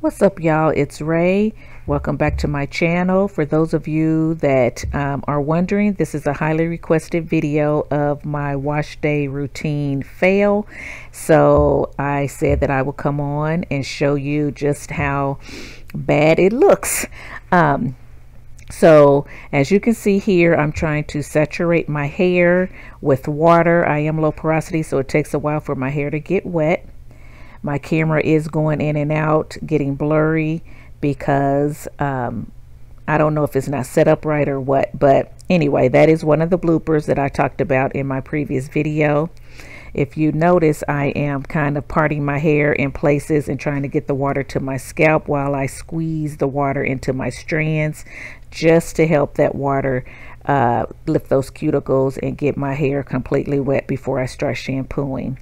What's up, y'all? It's Ray. Welcome back to my channel. For those of you that are wondering, this is a highly requested video of my wash day routine fail. So I said that I will come on and show you just how bad it looks. So as you can see here, I'm trying to saturate my hair with water. I am low porosity, so it takes a while for my hair to get wet. My camera is going in and out, getting blurry because I don't know if it's not set up right or what. But anyway, that is one of the bloopers that I talked about in my previous video. If you notice, I am kind of parting my hair in places and trying to get the water to my scalp while I squeeze the water into my strands, just to help that water lift those cuticles and get my hair completely wet before I start shampooing.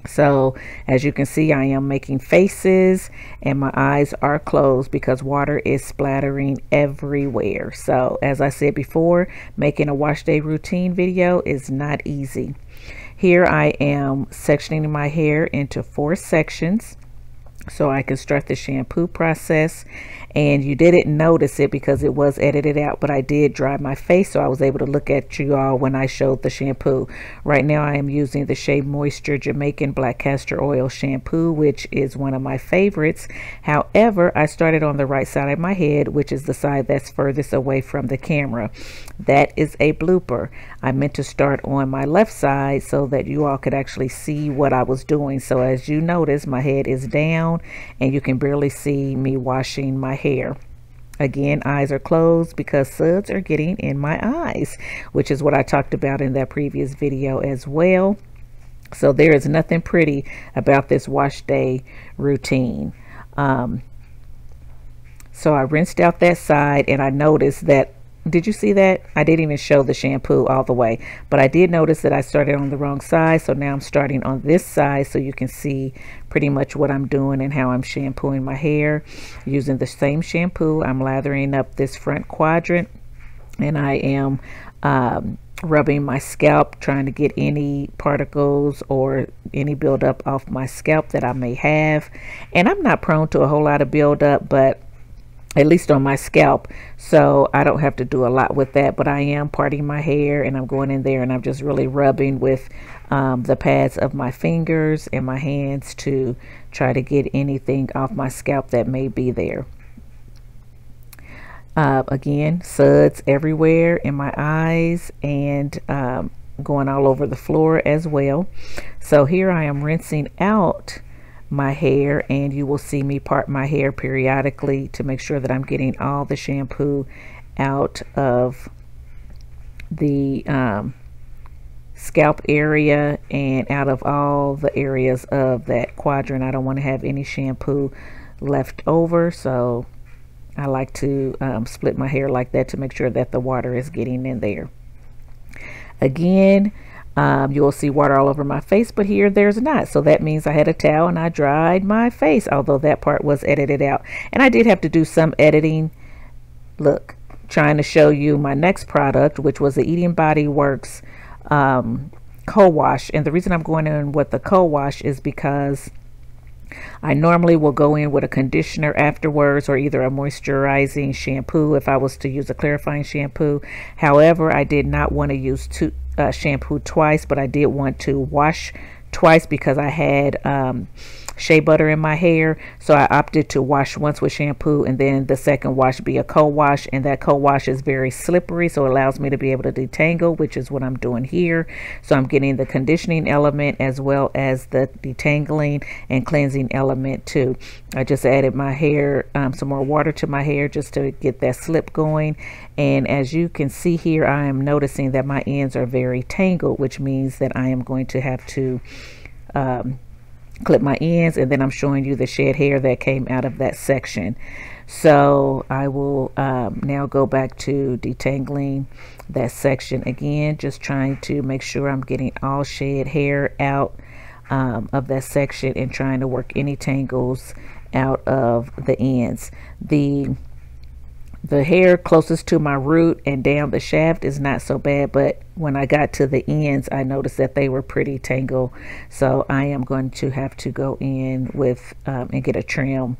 So as you can see, I am making faces and my eyes are closed because water is splattering everywhere. So as I said before, making a wash day routine video is not easy. Here I am sectioning my hair into 4 sections so I can start the shampoo process. And you didn't notice it because it was edited out, but I did dry my face so I was able to look at you all when I showed the shampoo. Right now I am using the Shea Moisture Jamaican Black Castor Oil shampoo, which is one of my favorites. However, I started on the right side of my head, which is the side that's furthest away from the camera. That is a blooper. I meant to start on my left side so that you all could actually see what I was doing. So as you notice, my head is down and you can barely see me washing my hair. Again, eyes are closed because suds are getting in my eyes, which is what I talked about in that previous video as well. So there is nothing pretty about this wash day routine. So I rinsed out that side and I noticed that, did you see that? I didn't even show the shampoo all the way, but I did notice that I started on the wrong side. So now I'm starting on this side so you can see pretty much what I'm doing and how I'm shampooing my hair. Using the same shampoo, I'm lathering up this front quadrant and I am rubbing my scalp, trying to get any particles or any buildup off my scalp that I may have. And I'm not prone to a whole lot of buildup, but at least on my scalp, so I don't have to do a lot with that. But I am parting my hair and I'm going in there and I'm just really rubbing with the pads of my fingers and my hands to try to get anything off my scalp that may be there. Again, suds everywhere in my eyes and going all over the floor as well. So here I am rinsing out my hair, and you will see me part my hair periodically to make sure that I'm getting all the shampoo out of the scalp area and out of all the areas of that quadrant. I don't want to have any shampoo left over, so I like to split my hair like that to make sure that the water is getting in there. Again, you'll see water all over my face, but here there's not. So that means I had a towel and I dried my face, although that part was edited out. And I did have to do some editing. Look, trying to show you my next product, which was the Eating Body Works co-wash. And the reason I'm going in with the co-wash is because I normally will go in with a conditioner afterwards or either a moisturizing shampoo if I was to use a clarifying shampoo. However, I did not want to use shampoo twice, but I did want to wash twice because I had shea butter in my hair. So I opted to wash once with shampoo and then the second wash be a co-wash, and that co-wash is very slippery, so it allows me to be able to detangle, which is what I'm doing here. So I'm getting the conditioning element as well as the detangling and cleansing element too. I just added my hair some more water to my hair just to get that slip going, and as you can see here, I am noticing that my ends are very tangled, which means that I am going to have to clip my ends, and then I'm showing you the shed hair that came out of that section. So I will now go back to detangling that section again, just trying to make sure I'm getting all shed hair out of that section and trying to work any tangles out of the ends. The hair closest to my root and down the shaft is not so bad, but when I got to the ends, I noticed that they were pretty tangled. So I am going to have to go in with and get a trim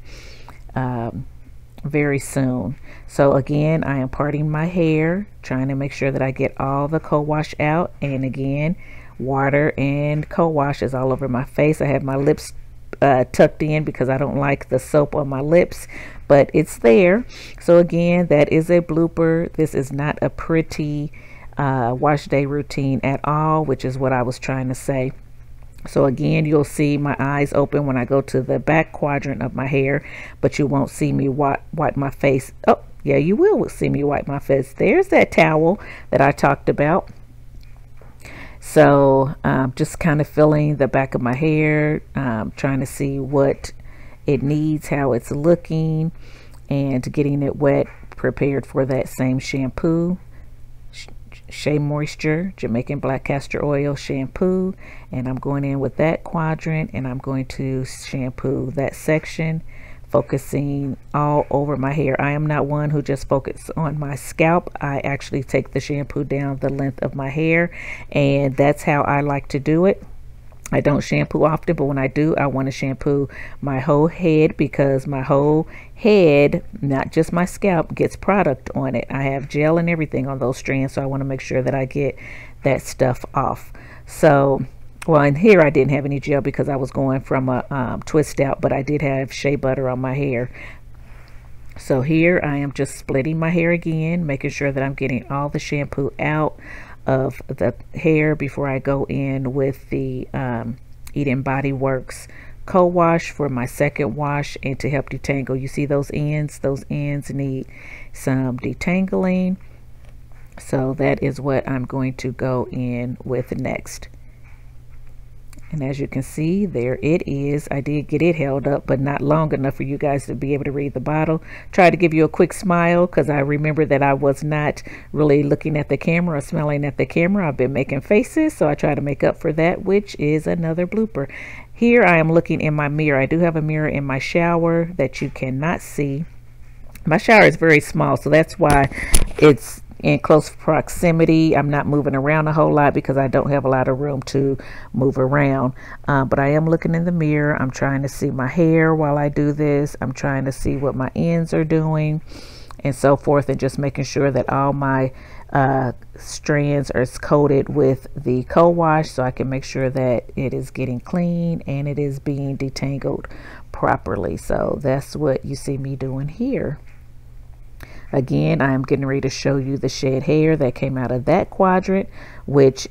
very soon. So again, I am parting my hair, trying to make sure that I get all the co-wash out. And again, water and co-wash is all over my face. I have my lips tucked in because I don't like the soap on my lips, but it's there. So again, that is a blooper. This is not a pretty wash day routine at all, which is what I was trying to say. So again, you'll see my eyes open when I go to the back quadrant of my hair, but you won't see me wipe my face. Oh, yeah, you will see me wipe my face. There's that towel that I talked about. So just kind of feeling the back of my hair, trying to see what it needs, how it's looking, and getting it wet, prepared for that same shampoo. Shea Moisture Jamaican Black Castor Oil shampoo, and I'm going in with that quadrant, and I'm going to shampoo that section, focusing all over my hair. I am not one who just focuses on my scalp. I actually take the shampoo down the length of my hair, and that's how I like to do it. I don't shampoo often, but when I do, I want to shampoo my whole head, because my whole head, not just my scalp, gets product on it. I have gel and everything on those strands, so I want to make sure that I get that stuff off. So, well, in here I didn't have any gel because I was going from a twist out, but I did have shea butter on my hair. So here I am just splitting my hair again, making sure that I'm getting all the shampoo out of the hair before I go in with the Eden Body Works co-wash for my second wash and to help detangle. You see those ends? Those ends need some detangling. So that is what I'm going to go in with next. And as you can see, there it is. I did get it held up, but not long enough for you guys to be able to read the bottle. Try to give you a quick smile, because I remember that I was not really looking at the camera or smelling at the camera. I've been making faces, so I try to make up for that, which is another blooper. Here I am looking in my mirror. I do have a mirror in my shower that you cannot see. My shower is very small, so that's why it's in close proximity. I'm not moving around a whole lot because I don't have a lot of room to move around, but I am looking in the mirror. I'm trying to see my hair while I do this. I'm trying to see what my ends are doing and so forth, and just making sure that all my strands are coated with the co-wash, so I can make sure that it is getting clean and it is being detangled properly. So that's what you see me doing here. Again, I am getting ready to show you the shed hair that came out of that quadrant, which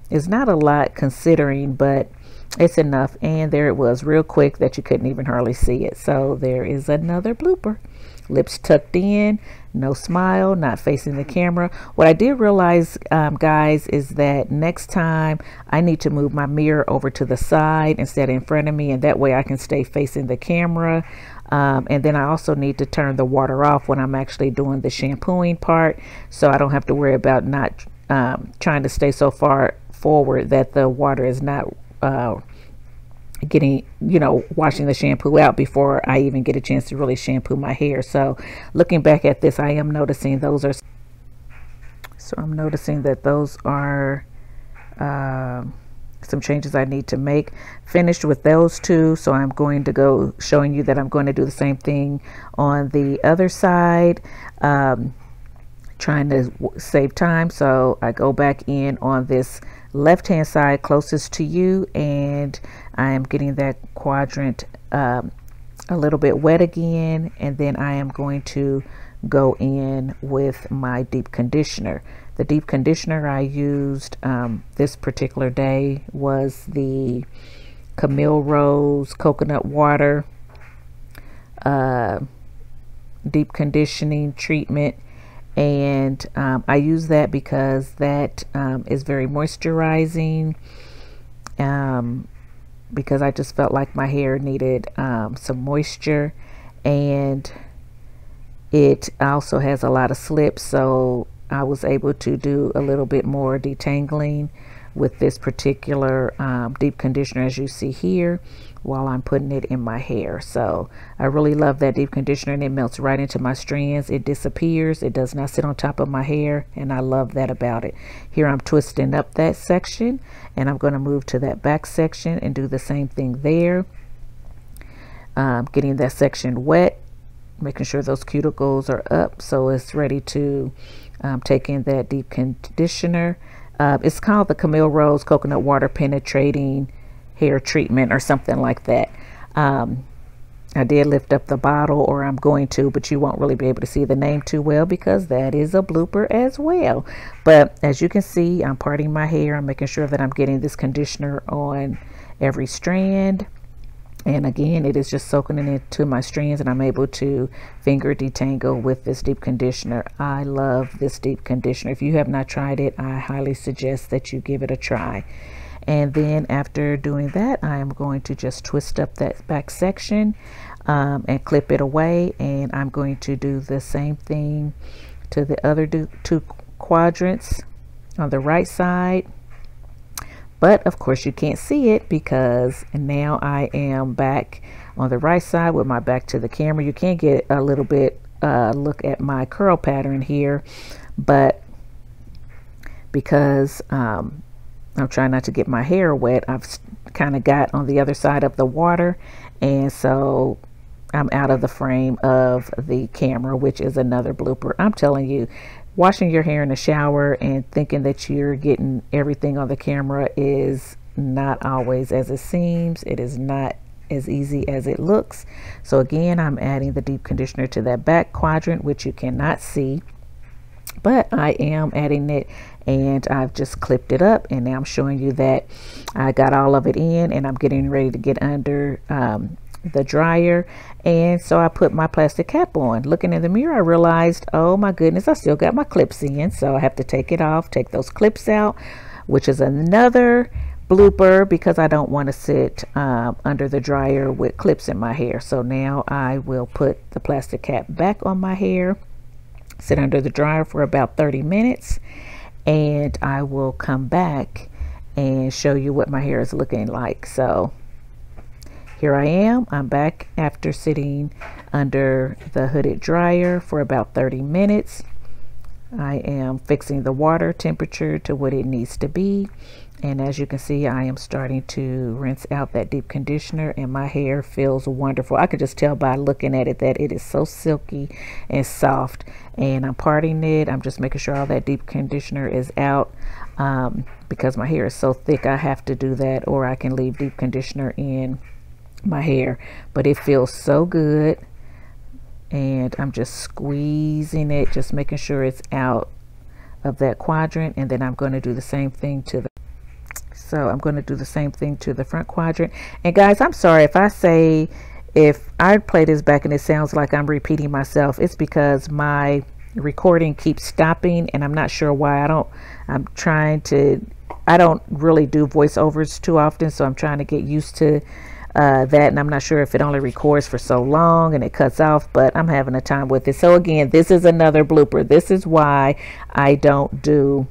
is not a lot considering, but it's enough. And there it was, real quick, that you couldn't even hardly see it. So there is another blooper. Lips tucked in, no smile, not facing the camera. What I did realize, guys, is that next time I need to move my mirror over to the side instead of in front of me, and that way I can stay facing the camera. And then I also need to turn the water off when I'm actually doing the shampooing part, so I don't have to worry about not trying to stay so far forward that the water is not getting, washing the shampoo out before I even get a chance to really shampoo my hair. So looking back at this, I am noticing those are, I'm noticing that those are some changes I need to make. Finished with those two, so I'm going to go showing you that I'm going to do the same thing on the other side, trying to save time. So I go back in on this left hand side closest to you, and I am getting that quadrant a little bit wet again, and then I am going to go in with my deep conditioner. The deep conditioner I used this particular day was the Camille Rose Coconut Water deep conditioning treatment, and I use that because that is very moisturizing, because I just felt like my hair needed some moisture, and it also has a lot of slip, so I was able to do a little bit more detangling with this particular deep conditioner, as you see here, while I'm putting it in my hair. So I really love that deep conditioner, and it melts right into my strands. It disappears. It does not sit on top of my hair, and I love that about it. Here I'm twisting up that section, and I'm going to move to that back section and do the same thing there. Getting that section wet, making sure those cuticles are up so it's ready to take in that deep conditioner. It's called the Camille Rose Coconut Water Penetrating Hair Treatment or something like that. I did lift up the bottle, or I'm going to, but you won't really be able to see the name too well because that is a blooper as well. But as you can see, I'm parting my hair. I'm making sure that I'm getting this conditioner on every strand. And again, it is just soaking it into my strands, and I'm able to finger detangle with this deep conditioner. I love this deep conditioner. If you have not tried it, I highly suggest that you give it a try. And then after doing that, I am going to just twist up that back section and clip it away. And I'm going to do the same thing to the other two quadrants on the right side. But of course you can't see it because now I am back on the right side with my back to the camera. You can get a little bit look at my curl pattern here, but because I'm trying not to get my hair wet, I've kind of got on the other side of the water, and so I'm out of the frame of the camera, which is another blooper. I'm telling you, washing your hair in the shower and thinking that you're getting everything on the camera is not always as it seems. It is not as easy as it looks. So again, I'm adding the deep conditioner to that back quadrant, which you cannot see, but I am adding it, and I've just clipped it up, and now I'm showing you that I got all of it in, and I'm getting ready to get under the dryer. And so I put my plastic cap on. Looking in the mirror, I realized, oh my goodness, I still got my clips in, so I have to take it off, take those clips out, which is another blooper because I don't want to sit under the dryer with clips in my hair. So now I will put the plastic cap back on my hair, sit under the dryer for about 30 minutes, and I will come back and show you what my hair is looking like. So here I am. I'm back after sitting under the hooded dryer for about 30 minutes. I am fixing the water temperature to what it needs to be. And as you can see, I am starting to rinse out that deep conditioner, and my hair feels wonderful. I could just tell by looking at it that it is so silky and soft. And I'm parting it. I'm just making sure all that deep conditioner is out. Because my hair is so thick, I have to do that, or I can leave deep conditioner in my hair. But it feels so good, and I'm just squeezing it, just making sure it's out of that quadrant. And then I'm going to do the same thing to the front quadrant. And guys, I'm sorry if I play this back and it sounds like I'm repeating myself. It's because my recording keeps stopping, and I'm not sure why. I don't really do voiceovers too often, so I'm trying to get used to that, and I'm not sure if it only records for so long and it cuts off, but I'm having a time with it. So again, this is another blooper. This is why I don't do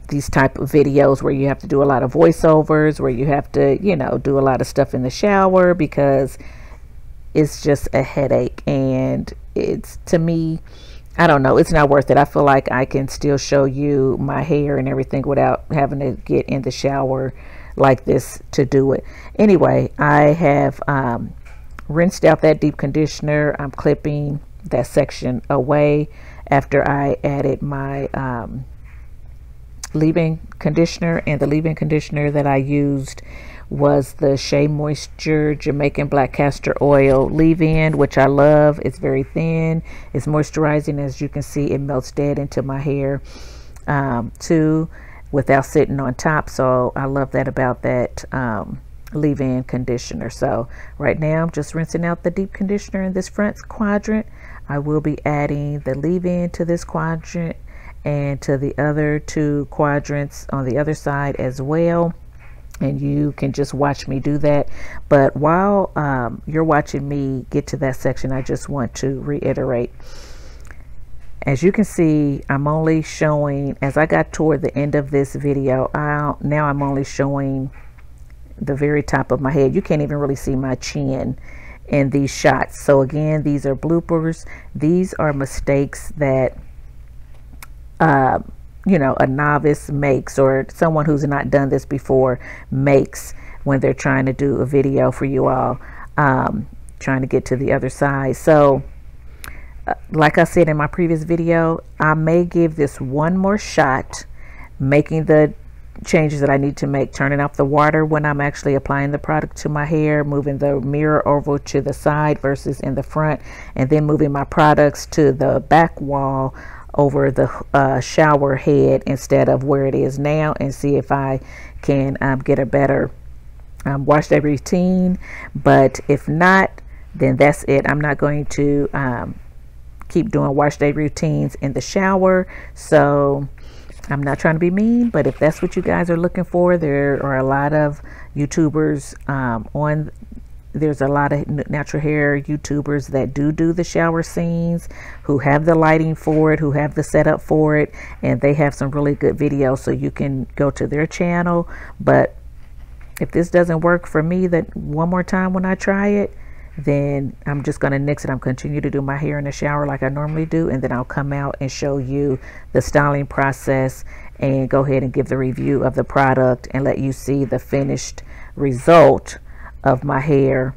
these type of videos where you have to do a lot of voiceovers, where you have to, you know, do a lot of stuff in the shower, because it's just a headache. And it's, to me, I don't know, it's not worth it. I feel like I can still show you my hair and everything without having to get in the shower like this to do it. Anyway, I have rinsed out that deep conditioner. I'm clipping that section away after I added my leave-in conditioner, and the leave-in conditioner that I used was the Shea Moisture Jamaican Black Castor Oil leave-in, which I love. It's very thin, it's moisturizing. As you can see, it melts dead into my hair too, without sitting on top. So I love that about that leave-in conditioner. So right now I'm just rinsing out the deep conditioner in this front quadrant. I will be adding the leave-in to this quadrant and to the other two quadrants on the other side as well, and you can just watch me do that. But while you're watching me get to that section, I just want to reiterate, as you can see, I'm only showing, as I got toward the end of this video, now I'm only showing the very top of my head. You can't even really see my chin in these shots. So again, these are bloopers. These are mistakes that you know, a novice makes, or someone who's not done this before makes when they're trying to do a video for you all. trying to get to the other side. So like I said in my previous video, I may give this one more shot, making the changes that I need to make, turning off the water when I'm actually applying the product to my hair, moving the mirror over to the side versus in the front, and then moving my products to the back wall over the shower head instead of where it is now, and see if I can get a better wash day routine. But if not, then that's it. I'm not going to keep doing wash day routines in the shower. So I'm not trying to be mean, but if that's what you guys are looking for, there are a lot of YouTubers there's a lot of natural hair YouTubers that do the shower scenes, who have the lighting for it, who have the setup for it, and they have some really good videos, so you can go to their channel. But if this doesn't work for me that one more time when I try it, then I'm just going to nix it. I'm continue to do my hair in the shower like I normally do, and then I'll come out and show you the styling process and go ahead and give the review of the product and let you see the finished result of my hair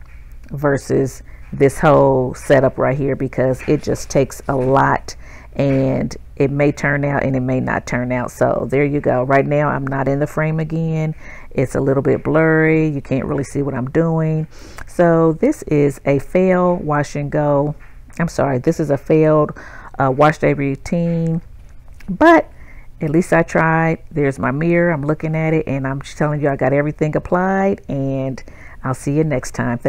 versus this whole setup right here, because it just takes a lot, and it may turn out and it may not turn out. So there you go. Right now I'm not in the frame again. It's a little bit blurry. You can't really see what I'm doing. So this is a failed wash and go. I'm sorry, this is a failed wash day routine, but at least I tried. There's my mirror. I'm looking at it and I'm telling you I got everything applied, and I'll see you next time.